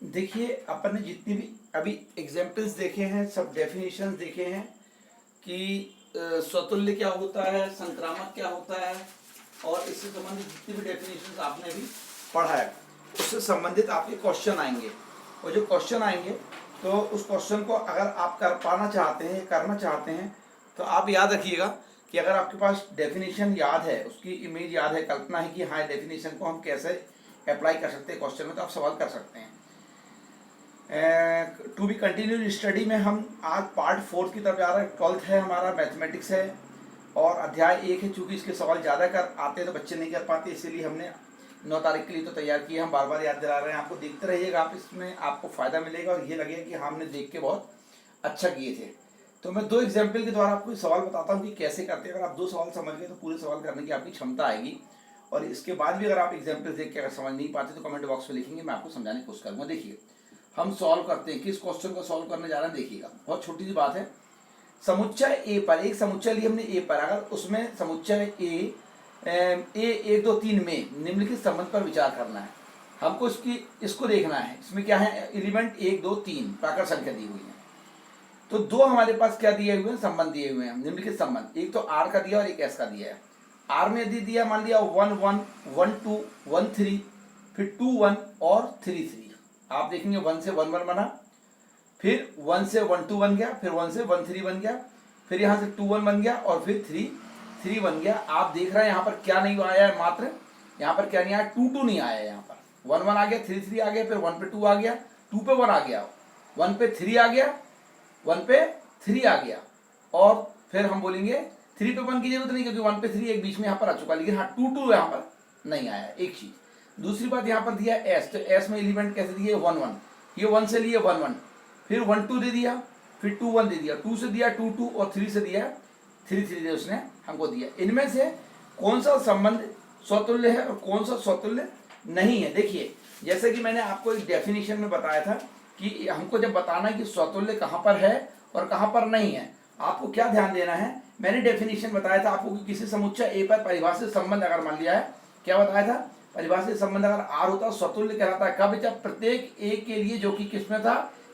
देखिए अपन ने जितनी भी अभी एग्जाम्पल्स देखे हैं, सब डेफिनेशंस देखे हैं कि स्वतुल्य क्या होता है, संक्रामक क्या होता है, और इससे संबंधित जितनी भी डेफिनेशंस आपने अभी पढ़ा है उससे संबंधित आपके क्वेश्चन आएंगे। और जो क्वेश्चन आएंगे तो उस क्वेश्चन को अगर आप कर पाना चाहते हैं, करना चाहते हैं, तो आप याद रखिएगा कि अगर आपके पास डेफिनेशन याद है, उसकी इमेज याद है, कल्पना है कि हाँ डेफिनेशन को हम कैसे अप्लाई कर सकते हैं क्वेश्चन में, तो आप सवाल कर सकते हैं। टू बी कंटिन्यूड स्टडी में हम आज पार्ट 4 की तरफ जा रहे हैं। 12th है हमारा, मैथमेटिक्स है और अध्याय 1 है। चूंकि इसके सवाल ज़्यादा कर आते हैं तो बच्चे नहीं कर पाते, इसीलिए हमने 9 तारीख के लिए तो तैयार किया। हम बार बार याद दिला रहे हैं आपको, देखते रहिएगा आप, इसमें आपको फ़ायदा मिलेगा और ये लगेगा कि हमने देख के बहुत अच्छा किए थे। तो मैं 2 एग्जाम्पल के द्वारा आपको सवाल बताता हूँ कि कैसे करते हैं। अगर आप 2 सवाल समझ गए तो पूरे सवाल करने की आपकी क्षमता आएगी। और इसके बाद भी अगर आप एग्जाम्पल देख के अगर समझ नहीं पाते तो कमेंट बॉक्स में लिखेंगे, मैं आपको समझाने की कोशिश करूँगा। देखिए हम सॉल्व करते हैं, किस क्वेश्चन को सॉल्व करने जा रहे हैं देखिएगा। बहुत छोटी सी बात है। समुच्चय ए पर, एक समुच्चय लिया हमने ए पर, अगर उसमें समुच्चय ए 1 2 3 में निम्नलिखित संबंध पर विचार करना है। हमको इसको देखना है, इसमें क्या है, एलिमेंट 1 2 3 प्राकृत संख्या दी हुई है। तो 2 हमारे पास क्या दिए हुए हैं, संबंध दिए हुए हैं, निम्नलिखित संबंध। एक तो आर का दिया और एक एस का दिया है। आर में यदि दिया, मान लिया 1 1 1 2 1 3, फिर 2 1 और 3 3। आप देखेंगे 1 से 1 1 बना, फिर 1 से 1 2 बन गया, फिर 1 से 1 3 बन गया, फिर यहाँ से 2 1 बन गया और फिर 3 3 बन गया। आप देख रहे हैं यहाँ पर क्या नहीं आया है, मात्र यहाँ पर क्या नहीं आया, 2 2 नहीं आया है। यहाँ पर 1 1 आ गया, 3 3 आ गया, फिर 1 पे 2 आ गया, 2 पे 1 आ गया, 1 पे 3 आ गया, 1 पे 3 आ गया, और फिर हम बोलेंगे 3 पे 1 की जरूरत नहीं क्योंकि 1 पे 3 एक बीच में यहाँ पर आ चुका, लेकिन हाँ 2 2 यहाँ पर नहीं आया। एक चीज। दूसरी बात यहाँ पर दिया एस, तो एस में एलिमेंट कैसे दिए, 1 1, ये 1 से लिए 1 1, फिर 1 2 दे दिया, फिर 2 1 दे दिया, 2 से दिया 2 2 और 3 से दिया 3 3 दे उसने हमको दिया। इनमें से कौन सा संबंध स्वतुल्य है और कौन सा स्वतुल्य नहीं है। देखिए जैसे कि मैंने आपको एक डेफिनेशन में बताया था कि हमको जब बताना है कि स्वतुल्य कहाँ पर है और कहाँ पर नहीं है, आपको क्या ध्यान देना है। मैंने डेफिनेशन बताया था आपको कि किसी समुच्चय ए पर परिभाषित संबंध अगर मान लिया है, क्या बताया था, परिभाषित संबंध अगर आर होता स्वतुल्य कहलाता है। कब, जब प्रत्येक ए के लिए जो कि किसमें था,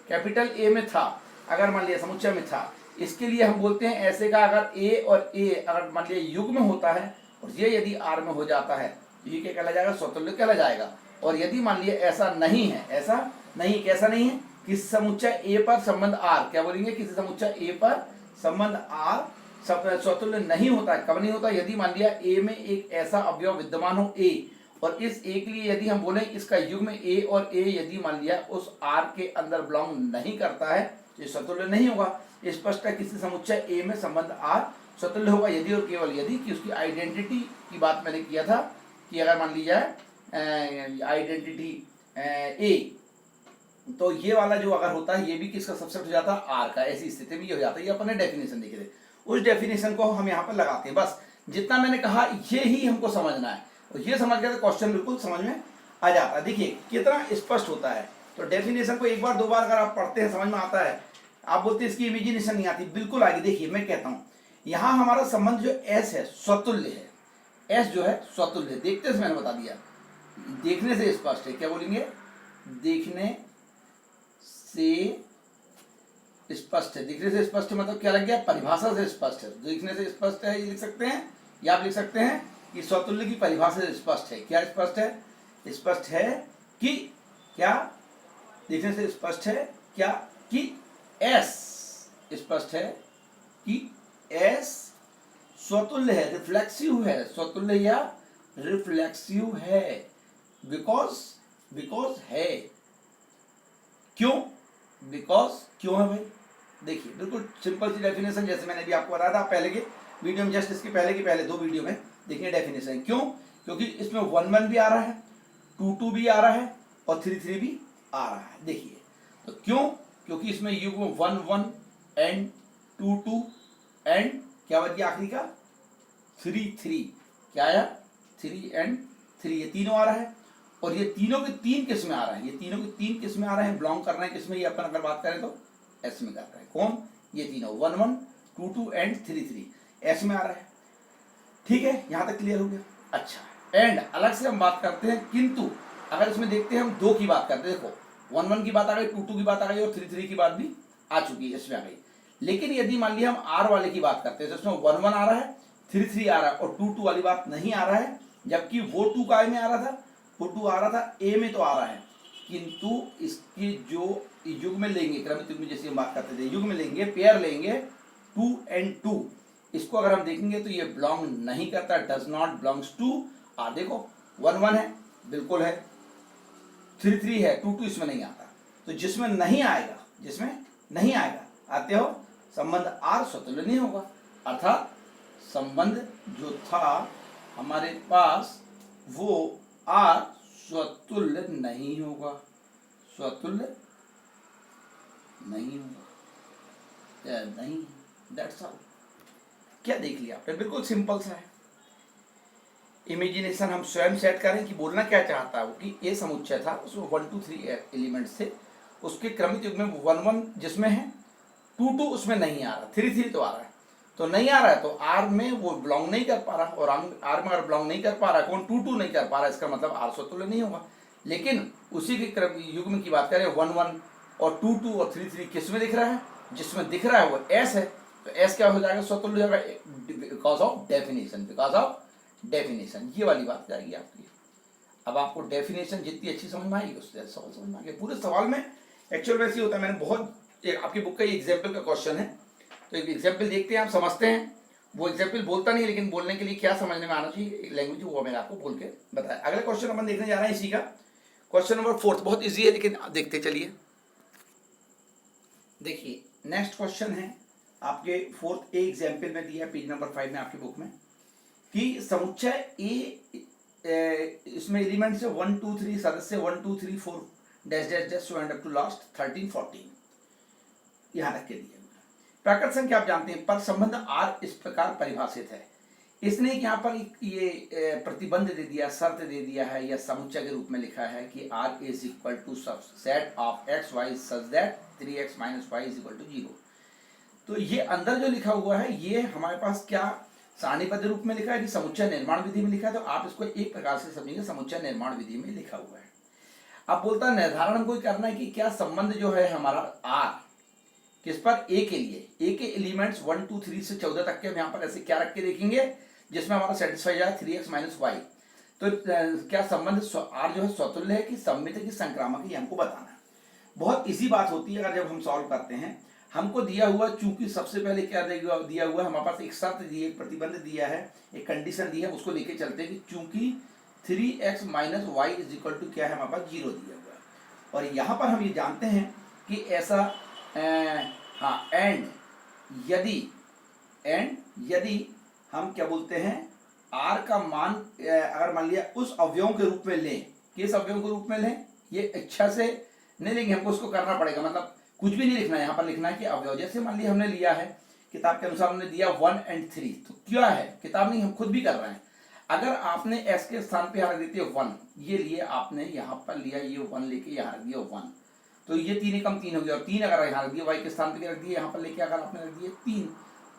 कैपिटल ए में था, अगर मान लिया समुच्चय में था। इसके लिए हम बोलते हैं ऐसे का अगर ए और ए अगर मान लिया युग्म में होता है और ये यदि आर में हो जाता है तो ये क्या कहला जाएगा, स्वतुल्य कहला जाएगा। और यदि मान लिया ऐसा नहीं है, ऐसा नहीं, कैसा नहीं है, किसी समुच्चय ए पर संबंध आर, क्या बोलेंगे, किसी समुच्चय ए पर संबंध आर स्वतुल्य नहीं होता है। कब नहीं होता, यदि मान लिया ए में एक ऐसा अवयव विद्यमान हो ए, और इस ए के लिए यदि हम बोले इसका युग्म ए और ए यदि मान लिया उस आर के अंदर बिलोंग नहीं करता है तो स्वतुल्य नहीं होगा। स्पष्ट है, किसी समुच्चय ए में संबंध आर स्वतुल्य होगा यदि और केवल यदि कि उसकी आइडेंटिटी की बात मैंने किया था कि अगर मान ली जाए आइडेंटिटी ए, तो ये वाला जो अगर होता है ये भी किसका सबसेट हो जाता है, आर का। ऐसी स्थिति में ये हो जाता है। ये अपने डेफिनेशन देखे थे, उस डेफिनेशन को हम यहाँ पर लगाते हैं। बस जितना मैंने कहा ये ही हमको समझना है, और ये समझ गया तो क्वेश्चन बिल्कुल समझ में आ जाता है। देखिए कितना स्पष्ट होता है। तो डेफिनेशन को एक बार दो बार अगर आप पढ़ते हैं समझ में आता है। आप बोलते हैं इसकी इमेजिनेशन नहीं आती, बिल्कुल आएगी। देखिए मैं कहता हूँ यहाँ हमारा संबंध जो एस है स्वतुल्य है, एस जो है स्वतुल्य, देखते से मैंने बता दिया, देखने से स्पष्ट है। क्या बोलेंगे, देखने से स्पष्ट है। दिखने से स्पष्ट है मतलब क्या लग गया, परिभाषा से स्पष्ट है। दिखने से स्पष्ट है ये लिख सकते हैं, या आप लिख सकते हैं कि स्वतुल्य की परिभाषा से स्पष्ट है। क्या स्पष्ट है, स्पष्ट है कि क्या, दिखने से स्पष्ट है क्या कि एस, स्पष्ट है कि एस स्वतुल्य है, रिफ्लेक्सिव है, स्वतुल्य या रिफ्लेक्सिव है, बिकॉज है। क्यों, बिकॉज क्यों है भाई। देखिए बिल्कुल सिंपल सी डेफिनेशन, जैसे मैंने भी आपको बताया था पहले के वीडियो में, जस्ट इसके पहले के पहले 2 वीडियो में देखिए डेफिनेशन। क्यों, क्योंकि इसमें 1 1 भी आ रहा है, 2 2 भी आ रहा है और 3 3 भी आ रहा है। देखिए तो क्यों, क्योंकि इसमें युग्म 1 1 एंड 2 2 एंड क्या बच गया आखिरी का 3 3, क्या आया 3 एंड 3, ये तीनों आ रहा है। और ये तीनों के 3 किस में आ रहा है, ये तीनों के 3 किस में आ रहे हैं, बिलोंग कर रहे हैं किसमें, ये अपन अगर बात करें तो एस में कर रहे हैं। कौन, ये तीनों 1 1 2 2 एंड 3 3 एस में आ रहा है। ठीक है, यहां तक क्लियर हो गया। अच्छा, एंड अलग से हम बात करते हैं, किंतु अगर इसमें देखते हैं हम 2 की बात करते हैं। देखो 1 1 की बात आ गई, 2 2 की बात आ गई और 3 3 की बात भी आ चुकी है, इसमें आ गई। लेकिन यदि मान लिया हम आर वाले की बात करते हैं तो इसमें 1 1 आ रहा है, 3 3 आ रहा है और 2 2 वाली बात नहीं आ रहा है, जबकि वो 2 काय में आ रहा था, वो 2 आ रहा था ए में तो आ रहा है, किंतु इसकी जो युग में लेंगे, क्रमिक युग में जैसे हम बात करते थे, युग में लेंगे, पेयर लेंगे 2 and 2, इसको अगर हम देखेंगे तो ये बिलोंग नहीं करता, does not belongs to R. देखो 1 1 है, बिल्कुल है, 3 3 है, 2 2 इसमें नहीं आता, तो जिसमें नहीं आएगा, जिसमें नहीं आएगा, आते हो, संबंध आर स्वतुल्य नहीं होगा, अर्थात संबंध जो था हमारे पास वो आर स्वतुल्य नहीं होगा, स्वतुल्य नहीं होगा, नहीं, दैट्स ऑल। क्या देख लिया आपने, बिल्कुल सिंपल सा है। इमेजिनेशन हम स्वयं सेट करें कि बोलना क्या चाहता है वो, कि ए समुच्चय था, उसमें 1 2 3 एलिमेंट्स थे, उसके क्रमिक युग में 1 1 जिसमें है, 2 2 उसमें नहीं आ रहा, 3 3 तो आ रहा है, तो नहीं आ रहा है तो आर में वो बिलोंग नहीं कर पा रहा, और आर में अगर बिलोंग नहीं कर पा रहा है, कौन 2 2 नहीं कर पा रहा है, इसका मतलब आर स्वतुल्य नहीं होगा। लेकिन उसी के युग में की बात करें 1 1 और 2 2 और 3 3 किस में दिख रहा है, जिसमें दिख रहा है वो एस है, तो एस क्या हो जाएगा, स्वतुल्य हो जाएगा, because of definition, because of definition, ये वाली बात जाएगी आपकी। अब आपको डेफिनेशन जितनी अच्छी समझ में आएगी उससे सवाल समझ में आ गया। पूरे सवाल में एक्चुअल वैसे होता है, मैंने बहुत आपकी बुक का ये एग्जाम्पल का क्वेश्चन है, तो एक एग्जाम्पल देखते हैं, आप समझते हैं, वो एग्जाम्पल बोलता नहीं लेकिन बोलने के लिए क्या समझने में आना चाहिए लैंग्वेज, वो मैंने आपको बोल के बताया। अगला क्वेश्चन अपन देखने जा रहे हैं इसी का, क्वेश्चन नंबर 4, बहुत इजी है लेकिन देखते चलिए। देखिए नेक्स्ट क्वेश्चन है आपके 4th ए एग्जाम्पल में दिया, पेज नंबर 5 में आपकी बुक में, कि समुच्चय ए, इसमें एलिमेंट्स है 1 2 3, सदस्य 1 2 3 4 dash dash dash so and up to last 13 14, यहां तक के दिए। प्राकृत संख्या आप जानते हैं, पर संबंध आर इस प्रकार परिभाषित है, इसने यहाँ पर ये प्रतिबंध दे दिया, शर्त दे दिया है, या समुच्चय के रूप में लिखा है कि R is equal to set of X Y such that 3x minus Y is equal to 0। तो ये अंदर जो लिखा हुआ है ये हमारे पास क्या सारणीबद्ध रूप में लिखा है कि समुच्चय निर्माण विधि में लिखा है, तो आप इसको एक प्रकार से समझेंगे, समुच्चय निर्माण विधि में लिखा हुआ है। अब बोलता है निर्धारण हमको करना है कि क्या संबंध जो है हमारा आर किस पर, ए के लिए, ए के एलिमेंट्स 1 2 3 से 14 तक के हम यहाँ पर ऐसे क्या रख के देखेंगे जिसमें हमारा सेटिस्फाई जाए 3x माइनस वाई। तो क्या संबंध आर जो है स्वतुल्य है कि सममित है कि संक्रामक है, ये हमको बताना है। बहुत इजी बात होती है अगर जब हम सॉल्व करते हैं, हमको दिया हुआ, चूंकि सबसे पहले क्या दिया हुआ है हमारे पास, एक शर्त दी है, एक प्रतिबंध दिया है, एक कंडीशन दी है, उसको लेके चलते हैं कि चूंकि 3x minus Y is equal to क्या है हमारे पास 0 दिया हुआ है, और यहाँ पर हम ये जानते हैं कि ऐसा हाँ एंड यदि हम क्या बोलते हैं आर का मान अगर मान लिया उस अवयवों के रूप में लें, किस अवयवों के रूप में लें, ये इच्छा से नहीं लेंगे, हमको उसको करना पड़ेगा, मतलब कुछ भी नहीं लिखना है, यहाँ पर लिखना है कि अवयव। जैसे मान लिया हमने लिया है किताब के अनुसार, हमने दिया 1 and 3, तो क्या है, किताब नहीं, हम खुद भी कर रहे हैं। अगर आपने एस के स्थान पे यहाँ रख देते 1, ये लिए आपने यहाँ पर लिया, ये 1 लेके यहाँ रख दिया 1, तो ये 3 कम 3 हो गया, और 3 अगर यहाँ रख दिया, वाई के स्थान पे रख दिया, यहाँ पर लेके अगर आपने रख दिया 3,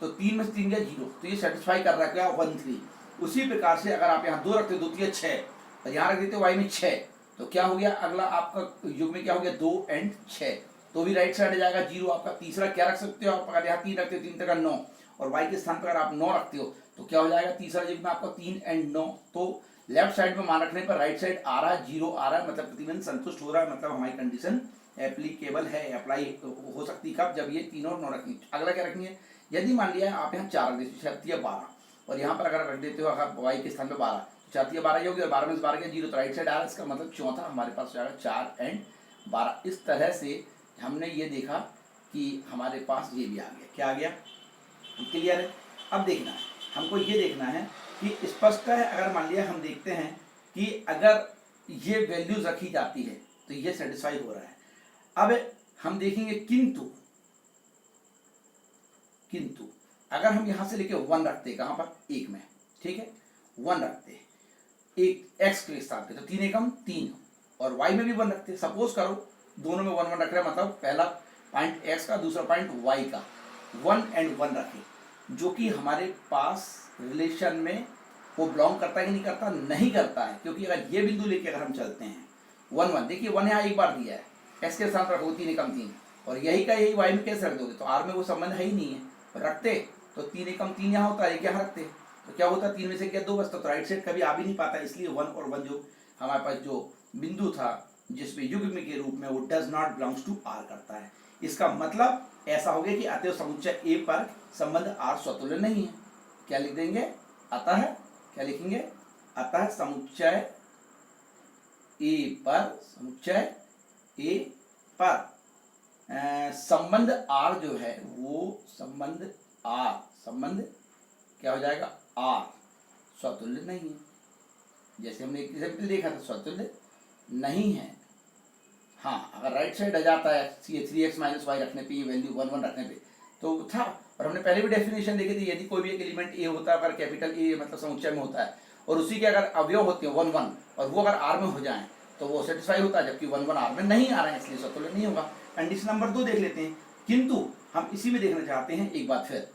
तो 3 में से 3 गया 0, तो ये सेटिस्फाई कर रहा है क्या 1 3। उसी प्रकार से अगर आप यहाँ 2 रखते 2 3 6, और यहाँ रख देते वाई में 6, तो क्या हो गया अगला आपका युग में क्या हो गया 2 and 6, तो भी राइट साइड जाएगा 0। आपका तीसरा क्या रख सकते हो आप, अगर यहाँ 3 रखते हो 3 तक 9, और वाई के स्थान पर अगर आप 9 रखते हो तो क्या हो जाएगा तीसरा युग में आपका 3 and 9, तो लेफ्ट साइड में मान रखने पर राइट साइड आ रहा है 0 आ रहा है, मतलब प्रतिबंध संतुष्ट हो रहा है, मतलब हमारी कंडीशन एप्लीकेबल है, अप्लाई हो सकती है कब, जब ये 3 और 9 रखनी। अगला क्या रखनी है, यदि मान लिया आप यहाँ 4 रख देते 12, और यहाँ पर अगर रख देते हो अगर वाई के स्थान पर 12, तो 4 12 होगी, और 12 में 12 0, तो राइट साइड आ रहा है, इसका मतलब चौथा हमारे पास जाएगा 4 and 12। इस तरह से हमने ये देखा कि हमारे पास ये भी आ गया, क्या आ गया, क्लियर है। अब देखना है हमको, ये देखना है कि स्पष्ट है, अगर मान लिया हम देखते हैं कि अगर ये वैल्यूज रखी जाती है तो ये सेटिस्फाई हो रहा है। अब हम देखेंगे किंतु अगर हम यहां से लेके 1 रखते हैं, कहां पर 1 में, ठीक है 1 रखते हैं एक x के स्थान पे, तो 3 एकम 3, और y में भी 1 रखते हैं। सपोज करो दोनों में 1 1 रख रहे हैं, मतलब पहला पॉइंट x का, दूसरा पॉइंट y का, 1 and 1 रखे, जो कि हमारे पास रिलेशन में वो बिलोंग करता है कि नहीं करता, नहीं करता है, क्योंकि अगर ये बिंदु लेके अगर हम चलते हैं 1 1, देखिए 1 यहाँ एक बार दिया है, एक्स के स्थान पर रखोगे 3 एकम 3, और यही का यही वाई में कैसे रख दोगे, तो आर में वो संबंध है ही नहीं है। रखते तो 3 एकम 3 यहाँ होता है, यहाँ रखते तो क्या होता, 3 में से क्या 2 बचता, तो राइट साइड कभी आ भी नहीं पाता, इसलिए 1 और 1 जो हमारे पास जो बिंदु था जिसमें युग्म के रूप में, वो does not belongs to R करता है। इसका मतलब ऐसा हो गया कि अतएव समुच्चय ए पर संबंध आर स्वतुल्य नहीं है। क्या लिख देंगे, अतः, क्या लिखेंगे, अतः समुच्चय ए पर, समुच्चय ए पर संबंध आर जो है वो संबंध आर, संबंध क्या हो जाएगा, आर स्वतुल्य नहीं है। जैसे हमने एक एग्जाम्पल देखा था, स्वतुल्य नहीं है। हाँ, अगर राइट साइड आ जाता है 3x - y रखने पे, ये वैल्यू 1 1 रखने पे तो था, और हमने पहले भी डेफिनेशन देखी थी, यदि कोई भी एक एलिमेंट ए होता है, अगर कैपिटल ए मतलब समुच्चय में होता है, और उसी के अगर अवयव होते हैं 1 1, और वो अगर आर में हो जाएं तो वो सेटिस्फाई होता है, जबकि 1 1 आर में नहीं आ रहा है, इसलिए स्वतुल्य नहीं होगा। कंडीशन नंबर 2 देख लेते हैं, किंतु हम इसी में देखना चाहते हैं एक बात फिर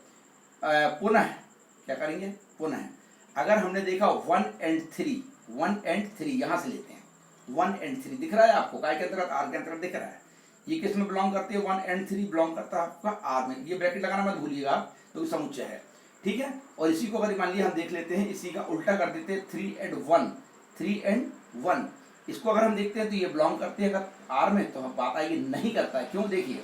पुनः, क्या करेंगे, पुनः अगर हमने देखा 1 और 3, 1 और 3 यहाँ से लेते हैं, 1 और 3 दिख रहा है आपको, काय के अंतर्गत, आर के अंतर्गत दिख रहा है, ये किस में बिलोंग करते हैं, 1 और 3 बिलोंग करता है आपका आर में, ये ब्रैकेट लगाना मत भूलिएगा तो समुच्चय है, ठीक है। और इसी को अगर मान लिया हम देख लेते हैं, इसी का उल्टा कर देते हैं, 3 और 1, 3 और 1, इसको अगर हम देखते हैं तो ये बिलोंग करते हैं अगर आर में, तो हम बात आएगी नहीं करता है। क्यों, देखिए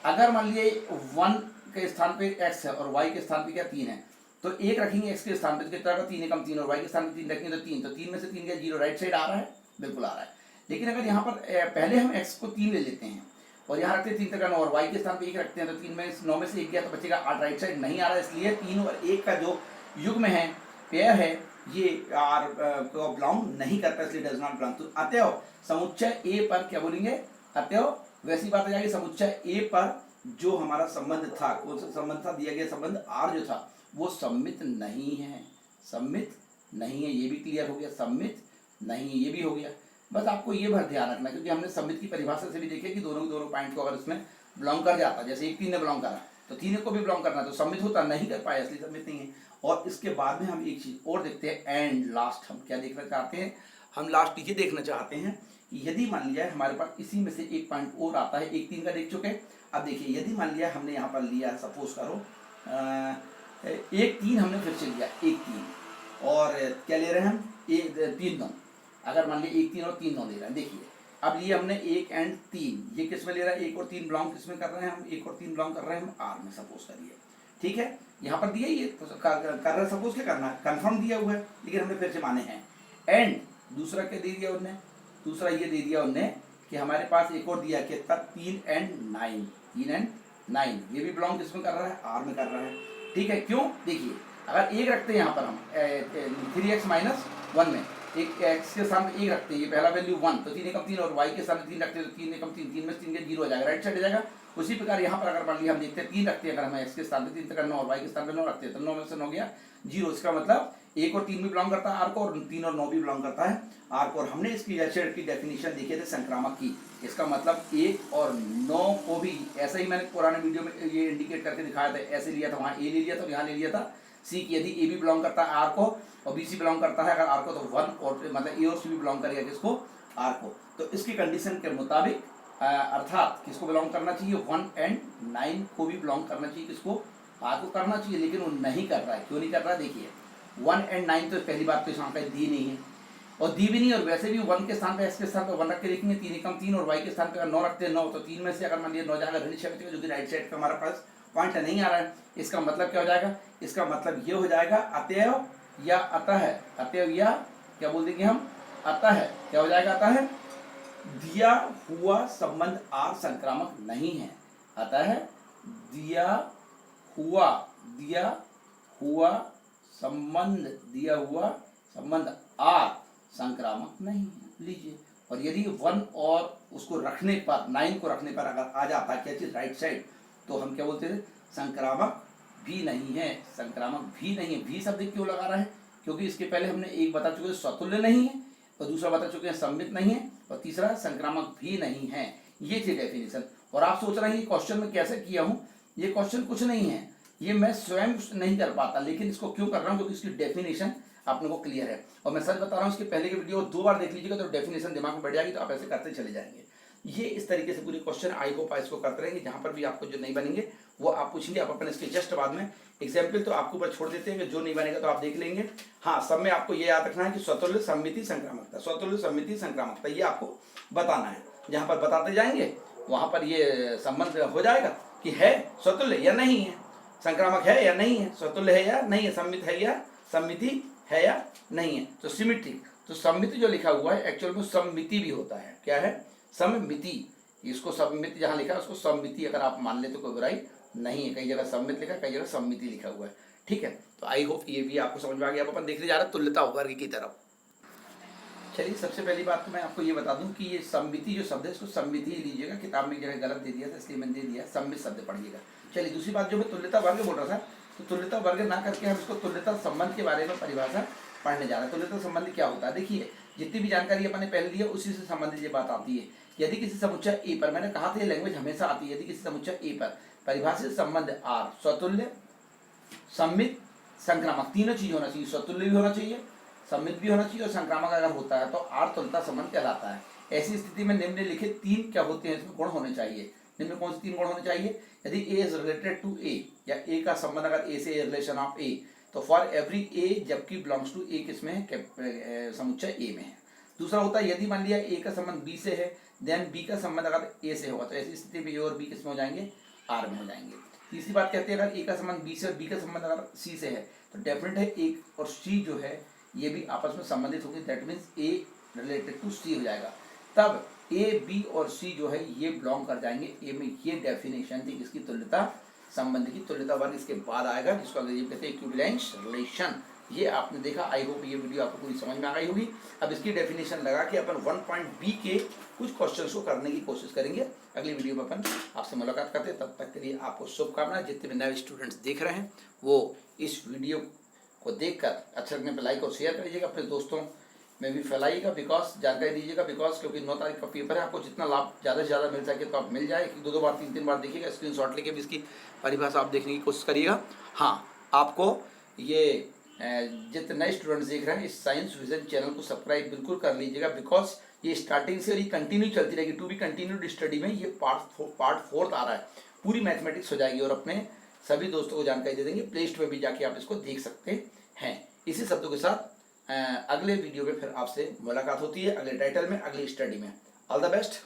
अगर मान लीजिए 1 के स्थान पे x है और y के स्थान पे क्या 3 है, तो 1 रखेंगे x के स्थान पे, तो कितना होगा, 3 एकम 3, और y के स्थान पे 3 रखेंगे तो 3, तो 3 में से 3 क्या 0, राइट साइड आ रहा है, बिल्कुल आ रहा है। लेकिन अगर यहाँ पर पहले हम x को 3 ले लेते हैं और यहाँ रखते हैं 3 तक 9, और y के स्थान पे 1 रखते हैं, तो 3 में 9 में से 1 गया तो बचेगा 8, राइट साइड नहीं आ रहा है, इसलिए 3 और 1 का जो युग्म है, पेयर है, ये आर को बिलोंग नहीं करता, इसलिए डज नॉट बिलोंग टू। अतएव समुच्चय ए पर क्या बोलेंगे, अतएव वैसी बात आ जाएगी, समुच्चय ए पर जो हमारा संबंध था, कौन सा संबंध था, दिया गया संबंध आर जो था वो सम्मित नहीं है, सम्मित नहीं है, ये भी क्लियर हो गया, सम्मित नहीं है, ये भी हो गया। बस आपको ये भर ध्यान रखना, क्योंकि हमने सम्मित की परिभाषा से भी देखे कि दोनों पॉइंट को अगर इसमें बिलोंग कर जाता, जैसे एक 3 ने बिलोंग करा तो 3 को भी बिलोंग करना, तो सम्मित होता, नहीं कर पाया इसलिए सम्मित नहीं है। और इसके बाद में हम एक चीज और देखते हैं, एंड लास्ट हम क्या देखना चाहते हैं, हम लास्ट ये देखना चाहते हैं कि यदि मान लिया हमारे पास इसी में से एक पॉइंट और आता है, एक 3 का देख चुके, अब देखिए यदि मान लिया हमने यहाँ पर लिया, सपोज करो एक 3 हमने फिर से लिया, एक 3 और क्या ले रहे हैं हम, 3 9, अगर मान लिया 1 3 और 3 9 ले रहे हैं, देखिए अब लिए हमने 1 और 3, ये किस में ले रहा है, 1 और 3 बिलोंग किस में कर रहे हैं हम, 1 और 3 बिलोंग कर रहे हैं हम आर में, सपोज करिए, ठीक है। यहाँ पर दिया ये तो कर रहे हैं, सपोज क्या करना है, कन्फर्म दिया हुआ है, लेकिन हमने फिर से माने हैं। एंड दूसरा क्या दे दिया उनने, दूसरा ये दे दिया उनने कि हमारे पास एक और दिया कितना, 3 और 9, 3 और 9, ये भी बिलोंग किसमें कर रहा है, आर में कर रहा है, ठीक है। क्यों, देखिए अगर 1 रखते हैं यहाँ पर हम 3x - 1 में, एक x के सामने 1 रखते हैं, ये पहला वैल्यू 1, तो 3 एकम 3, और y के सामने 3 रखते हैं तो 3 एकम 3, 3 में से 3 के 0 हो जाएगा, राइट साइड हो जाएगा। उसी प्रकार यहाँ पर अगर मान लिया हम देखते हैं 3 रखते हैं, अगर हम x के स्थान पे 3 तक 9 और y के स्थान पे 9 रखते हैं, तो 9 में से 9 गया 0, इसका मतलब 1 और 3 भी बिलोंग करता है आर को, और 3 और 9 भी बिलोंग करता है आर को। और हमने इसकी राइट की डेफिनेशन देखे थे संक्रामक की, इसका मतलब 1 और 9 को भी ऐसा ही मैंने पुराने वीडियो में ये इंडिकेट करके दिखाया था, ऐसे लिया था, वहाँ ए ले लिया था, यहाँ ले लिया था सी की, यदि ए भी बिलोंग करता है आर को और बी सी बिलोंग करता है अगर आर को, तो 1 और मतलब ए और सी भी बिलोंग करेगा किसको, आर को। तो इसकी कंडीशन के मुताबिक अर्थात किसको बिलोंग करना चाहिए, 1 और 9 को भी बिलोंग करना चाहिए, किसको, आर को करना चाहिए, लेकिन वो नहीं कर रहा है। क्यों नहीं कर रहा है, देखिए 1 और 9 तो पहली बात तो यहाँ पे दी नहीं है, और दी भी नहीं, और वैसे भी 1 के स्थान पे x के स्थान पे 1 रख के देखेंगे, 3 एकम 3, और y के स्थान पे अगर 9 रखते हैं 9, तो 3 में से अगर मान लिया 9 जाएगा ऋण चिह्न बचेगा, जो कि राइट साइड पे हमारे पास पॉइंट नहीं आ रहा है। इसका मतलब क्या हो जाएगा, इसका मतलब ये हो जाएगा अतएव या अतः, अतएव या क्या बोल देंगे हम, अतः, क्या हो जाएगा, अतः दिया हुआ संबंध आर संक्रामक नहीं है, अतः दिया हुआ संबंध आर संक्रामक नहीं है। लीजिए, और यदि 1 और उसको रखने पर 9 को रखने पर अगर आ जाता है क्या चीज, राइट साइड, तो हम क्या बोलते थे, संक्रामक भी नहीं है, संक्रामक भी नहीं है। भी शब्द क्यों लगा रहा है, क्योंकि इसके पहले हमने एक बता चुके हैं स्वतुल्य नहीं है, और दूसरा बता चुके हैं सम्मित नहीं है, और तीसरा संक्रामक भी नहीं है। ये थी डेफिनेशन। और आप सोच रहे हैं ये क्वेश्चन में कैसे किया हूं, ये क्वेश्चन कुछ नहीं है, ये मैं स्वयं नहीं कर पाता, लेकिन इसको क्यों कर रहा हूं, क्योंकि इसकी डेफिनेशन अपने को क्लियर है। और मैं सच बता रहा हूं, इसके पहले के वीडियो 2 बार देख लीजिएगा तो डेफिनेशन दिमाग में बैठ जाएगी, तो आप ऐसे करते चले जाएंगे। ये इस तरीके से पूरी क्वेश्चन आई होप इसको करते रहेंगे। जहाँ पर भी आपको जो नहीं बनेंगे वो आप पूछेंगे, आप अपन इसके जस्ट बाद में एग्जाम्पल तो आपके ऊपर छोड़ देते हैं कि जो नहीं बनेगा तो आप देख लेंगे। हाँ, सब में आपको ये याद रखना है कि स्वतुल्य सममिति संक्रामकता, स्वतुल्य सममिति संक्रामकता ये आपको बताना है। जहाँ पर बताते जाएंगे वहाँ पर ये संबंध हो जाएगा कि है स्वतुल्य या नहीं है, संक्रामक है या नहीं है, स्वतुल्य है या नहीं है, सम्मित है या सम्मिति है या नहीं है। तो सिमिट्रिक, तो सम्मिति जो लिखा हुआ है एक्चुअल में सम्मिति भी होता है। क्या है? सम्मिति। इसको सम्मिति जहाँ लिखा है उसको सम्मिति अगर आप मान ले तो कोई बुराई नहीं है। कई जगह सम्मित लिखा है, कई जगह सम्मिति लिखा हुआ है। ठीक है, तो आई होप ये भी आपको समझ में आ गया। अब अपन देखते जा रहे हैं तुल्यता वर्ग की तरफ। चलिए, सबसे पहली बात तो मैं आपको ये बता दूं कि ये सम्मिति जो शब्द है इसको सम्मिति ही लीजिएगा। किताब में एक जगह गलत दे दिया था इसलिए मैंने दे दिया सम्मित शब्द पढ़िएगा। चलिए, दूसरी बात जो मैं तुल्यता वर्ग बोल रहा था, तो तुल्यता वर्ग ना करके हम इसको तुल्यता संबंध के बारे में परिभाषा पढ़ने जा रहे हैं। तुल्यता संबंध क्या होता है? देखिए, जितनी भी जानकारी अपन ने पहले दी है उसी से संबंधित ये बात आती है। यदि किसी समुच्चय ए पर, मैंने कहा था ये लैंग्वेज हमेशा आती है, यदि किसी समुच्चय ए पर परिभाषित संबंध आर स्वतुल्य, सम्मित, संक्रामक, तीनों चीज होना चाहिए। स्वतुल्य भी होना चाहिए, सम्मित भी होना चाहिए और संक्रामक अगर होता है तो आर तुल्यता संबंध कहलाता है। ऐसी स्थिति में निम्नलिखित तीन क्या होते हैं, इसमें गुण होने चाहिए। निम्न कौन से तीन गुण होने चाहिए? यदि ए इज रिलेटेड टू ए, या ए का संबंध अगर ए से रिलेशन ऑफ ए, तो फॉर एवरी ए जबकि बिलोंग्स टू ए किसमें है? समुच्चय ए में है। दूसरा होता है यदि मान लिया ए का संबंध बी से है, देन बी का संबंध अगर ए से होगा तो ऐसी स्थिति में ए और बी किसमें हो जाएंगे? आर में हो जाएंगे। तीसरी बात कहते हैं अगर ए का संबंध बी से और बी का संबंध अगर सी से है तो डेफिनेट है ए और सी जो है ये भी आपस में संबंधित होगी। That means A related to C हो जाएगा। तब ए, बी और सी जो है ये बिलोंग कर जाएंगे ए में। ये डेफिनेशन थी इसकी तुल्यता संबंध की। तुल्यता वर्ग इसके बाद आएगा जिसको अंग्रेजी में कहते हैं इक्विवेलेंस रिलेशन। ये आपने देखा। आई होप ये वीडियो आपको पूरी समझ में आ गई होगी। अब इसकी डेफिनेशन लगा के अपन 1.b के कुछ क्वेश्चंस को करने की कोशिश करेंगे। अगली वीडियो में अपन आपसे मुलाकात करते हैं। तब तक के लिए आपको शुभकामनाएं। जितने भी नए स्टूडेंट्स देख रहे हैं वो इस वीडियो को देखकर अच्छा लगने पर लाइक और शेयर करिएगा, अपने दोस्तों में भी फैलाइएगा, बिकॉज जानकारी दीजिएगा। बिकॉज क्योंकि 9 तारीख का पेपर है, आपको जितना लाभ ज़्यादा से ज़्यादा मिल सके तो आप मिल जाए। 2 बार 3 बार देखिएगा, स्क्रीनशॉट लेके भी इसकी परिभाषा आप देखने की कोशिश करिएगा। हाँ, आपको ये जितने नए स्टूडेंट्स देख रहे हैं इस साइंस विजन चैनल को सब्सक्राइब बिल्कुल कर लीजिएगा। बिकॉज ये स्टार्टिंग से ये कंटिन्यू चलती रहेगी। टू बी कंटिन्यूड स्टडी में ये पार्ट 4 आ रहा है। पूरी मैथमेटिक्स हो जाएगी और अपने सभी दोस्तों को जानकारी दे देंगे। प्ले स्टोर पर भी जाके आप इसको देख सकते हैं। इसी शब्दों के साथ अगले वीडियो में फिर आपसे मुलाकात होती है, अगले टाइटल में, अगली स्टडी में। All the best.